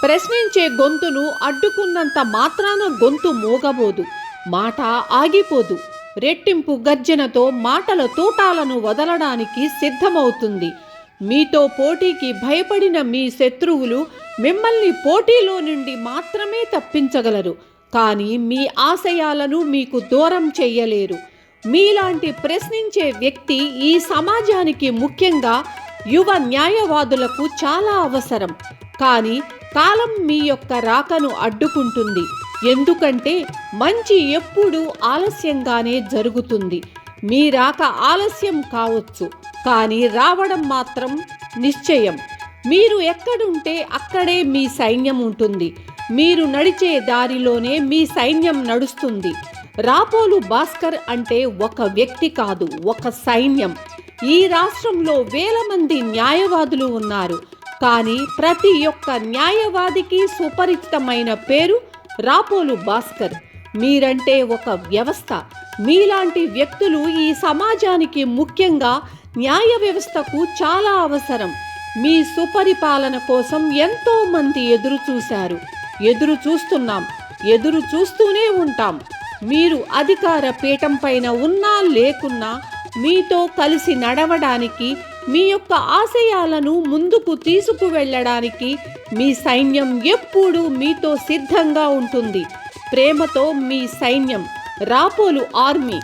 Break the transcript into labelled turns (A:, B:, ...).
A: ప్రశ్నించే గొంతును అడ్డుకున్నంత మాత్రాన గొంతు మోగబోదు, మాట ఆగిపోదు. రెట్టింపు గర్జనతో మాటల తూటాలను వదలడానికి సిద్ధమవుతుంది. మీతో పోటీకి భయపడిన మీ శత్రువులు మిమ్మల్ని పోటీలో నుండి మాత్రమే తప్పించగలరు, కానీ మీ ఆశయాలను మీకు దూరం చెయ్యలేరు. మీలాంటి ప్రశ్నించే వ్యక్తి ఈ సమాజానికి, ముఖ్యంగా యువ న్యాయవాదులకు చాలా అవసరం. కానీ కాలం మీ యొక్క రాకను అడ్డుకుంటుంది. ఎందుకంటే మంచి ఎప్పుడూ ఆలస్యంగానే జరుగుతుంది. మీ రాక ఆలస్యం కావచ్చు, కానీ రావడం మాత్రం నిశ్చయం. మీరు ఎక్కడుంటే అక్కడే మీ సైన్యం ఉంటుంది. మీరు నడిచే దారిలోనే మీ సైన్యం నడుస్తుంది. రాపోలు భాస్కర్ అంటే ఒక వ్యక్తి కాదు, ఒక సైన్యం. ఈ రాష్ట్రంలో వేల మంది న్యాయవాదులు ఉన్నారు, కానీ ప్రతి ఒక్క న్యాయవాదికి సుపరిచితమైన పేరు రాపోలు భాస్కర్. మీరంటే ఒక వ్యవస్థ. మీలాంటి వ్యక్తులు ఈ సమాజానికి, ముఖ్యంగా న్యాయ వ్యవస్థకు చాలా అవసరం. మీ సుపరిపాలన కోసం ఎంతో మంది ఎదురు చూశారు, ఎదురు చూస్తున్నాం, ఎదురు చూస్తూనే ఉంటాం. మీరు అధికార పీఠం పైన ఉన్నా లేకున్నా మీతో కలిసి నడవడానికి, మీ యొక్క ఆశయాలను ముందుకు తీసుకువెళ్ళడానికి మీ సైన్యం ఎప్పుడూ మీతో సిద్ధంగా ఉంటుంది. ప్రేమతో మీ సైన్యం, రాపోలు ఆర్మీ.